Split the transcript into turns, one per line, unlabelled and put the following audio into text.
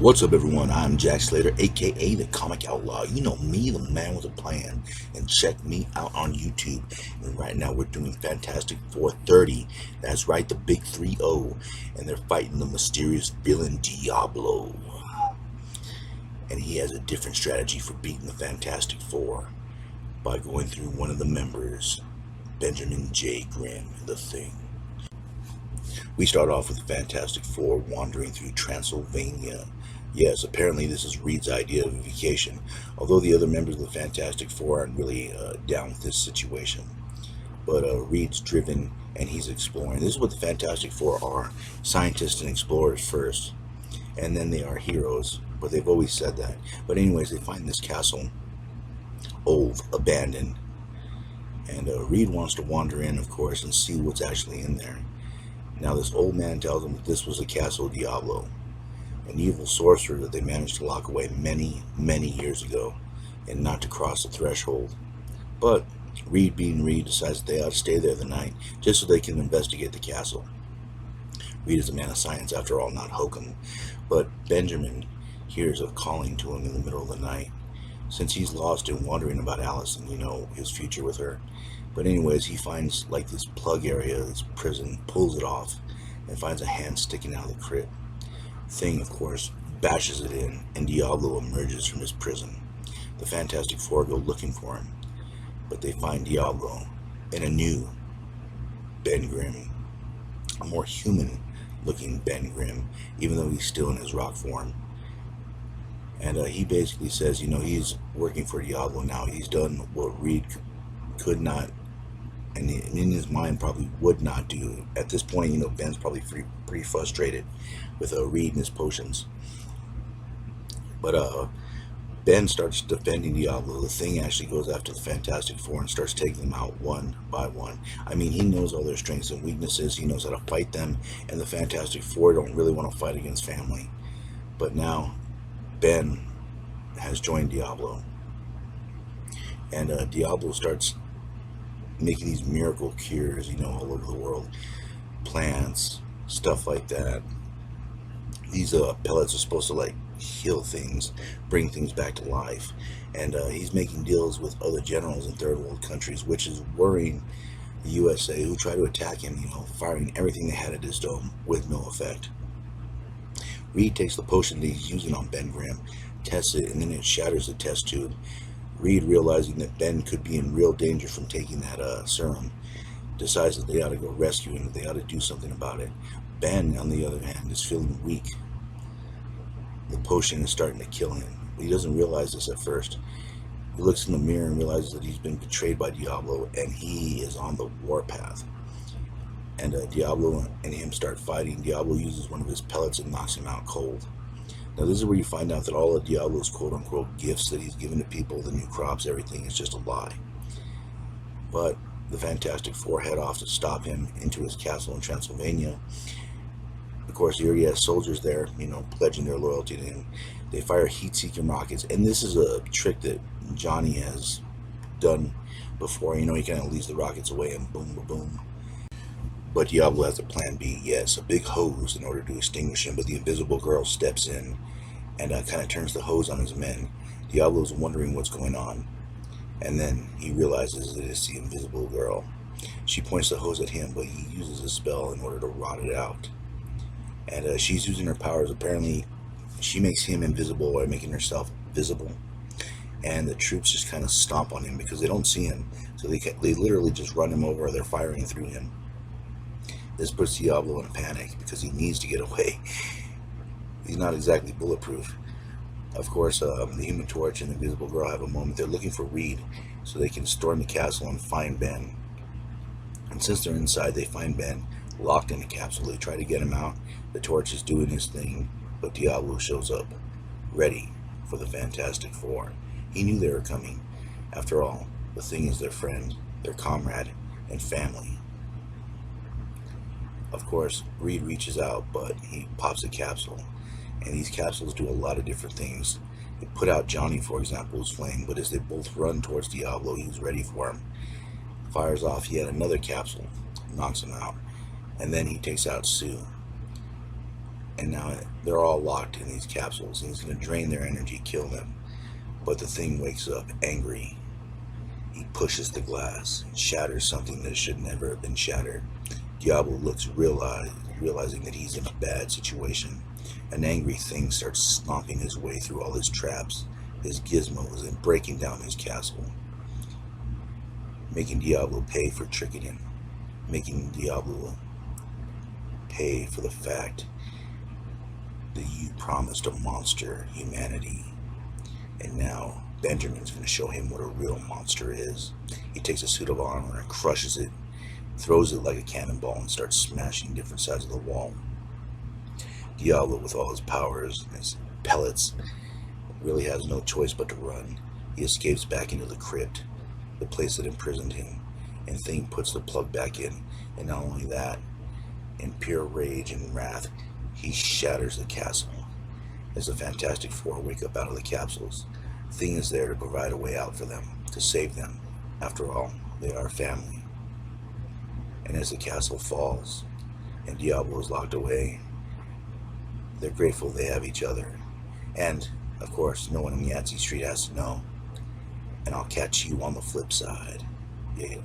What's up, everyone? I'm Jack Slater, aka the Comic Outlaw. You know me, the man with a plan. And check me out on YouTube. And right now, we're doing Fantastic 430. That's right, the big 3-0. And they're fighting the mysterious villain Diablo. And he has a different strategy for beating the Fantastic Four by going through one of the members, Benjamin J. Grimm, the Thing. We start off with the Fantastic Four wandering through Transylvania. Yes, apparently this is Reed's idea of a vacation, although the other members of the Fantastic Four aren't really down with this situation. But Reed's driven and he's exploring. This is what the Fantastic Four are: scientists and explorers first, and then they are heroes, but they've always said that. But anyways, they find this castle, old, abandoned, and Reed wants to wander in, of course, and see what's actually in there. Now this old man tells him that this was the Castle Diablo, an evil sorcerer that they managed to lock away many, many years ago, and not to cross the threshold. But Reed, being Reed, decides that they ought to stay there the night, just so they can investigate the castle. Reed is a man of science, after all, not hokum. But Benjamin hears a calling to him in the middle of the night, since he's lost and wondering about Alice and, his future with her. But anyways, he finds like this plug area, this prison, pulls it off, and finds a hand sticking out of the crypt. Thing, of course, bashes it in, and Diablo emerges from his prison. The Fantastic Four go looking for him, but they find Diablo in a new Ben Grimm, a more human-looking Ben Grimm, even though he's still in his rock form. And he basically says, he's working for Diablo now. He's done what Reed could not, and in his mind probably would not do. At this point, Ben's probably pretty frustrated with Reed and his potions. But Ben starts defending Diablo. The Thing actually goes after the Fantastic Four and starts taking them out one by one. I mean, he knows all their strengths and weaknesses. He knows how to fight them, and the Fantastic Four don't really want to fight against family. But now Ben has joined Diablo, and Diablo starts making these miracle cures, all over the world. Plants, stuff like that. These pellets are supposed to heal things, bring things back to life. And he's making deals with other generals in third world countries, which is worrying the USA, who try to attack him, firing everything they had at his dome with no effect. Reed takes the potion that he's using on Ben Grimm, tests it, and then it shatters the test tube. Reed, realizing that Ben could be in real danger from taking that serum, decides that they ought to go rescue him, that they ought to do something about it. Ben, on the other hand, is feeling weak. The potion is starting to kill him. He doesn't realize this at first. He looks in the mirror and realizes that he's been betrayed by Diablo, and he is on the warpath. And Diablo and him start fighting. Diablo uses one of his pellets and knocks him out cold. Now this is where you find out that all of Diablo's quote-unquote gifts that he's given to people, the new crops, everything, is just a lie. But the Fantastic Four head off to stop him into his castle in Transylvania. Of course, he already has soldiers there, pledging their loyalty to him. They fire heat-seeking rockets, and this is a trick that Johnny has done before. He kind of leads the rockets away and boom, boom, boom. But Diablo has a plan B, yes, a big hose in order to extinguish him, but the Invisible Girl steps in and kind of turns the hose on his men. Diablo's wondering what's going on, and then he realizes that it's the Invisible Girl. She points the hose at him, but he uses a spell in order to rot it out. And she's using her powers. Apparently, she makes him invisible by making herself visible. And the troops just kind of stomp on him because they don't see him. So they literally just run him over, or they're firing through him. This puts Diablo in a panic because he needs to get away. He's not exactly bulletproof. Of course, the Human Torch and the Invisible Girl have a moment. They're looking for Reed so they can storm the castle and find Ben. And since they're inside, they find Ben locked in a capsule. They try to get him out. The Torch is doing his thing, but Diablo shows up, ready for the Fantastic Four. He knew they were coming. After all, the Thing is their friend, their comrade, and family. Of course, Reed reaches out, but he pops a capsule, and these capsules do a lot of different things. They put out Johnny, for example, who's flaying, but as they both run towards Diablo, he's ready for him. Fires off yet another capsule, knocks him out, and then he takes out Sue. And now They're all locked in these capsules, and he's going to drain their energy, kill them. But the thing wakes up angry. He pushes the glass and shatters something that should never have been shattered. Diablo looks realizing that he's in a bad situation. An angry thing starts stomping his way through all his traps, his gizmos, and breaking down his castle, making Diablo pay for tricking him, making Diablo pay for the fact that you promised a monster humanity. And now Benjamin's going to show him what a real monster is. He takes a suit of armor and crushes it, throws it like a cannonball, and starts smashing different sides of the wall. Diablo, with all his powers and his pellets, really has no choice but to run. He escapes back into the crypt, the place that imprisoned him, and Thing puts the plug back in. And not only that, in pure rage and wrath, he shatters the castle. As the Fantastic Four wake up out of the capsules, Thing is there to provide a way out for them, to save them. After all, they are family. And as the castle falls and Diablo is locked away, they're grateful they have each other. And, of course, no one in Yancey Street has to know. And I'll catch you on the flip side. Yeah.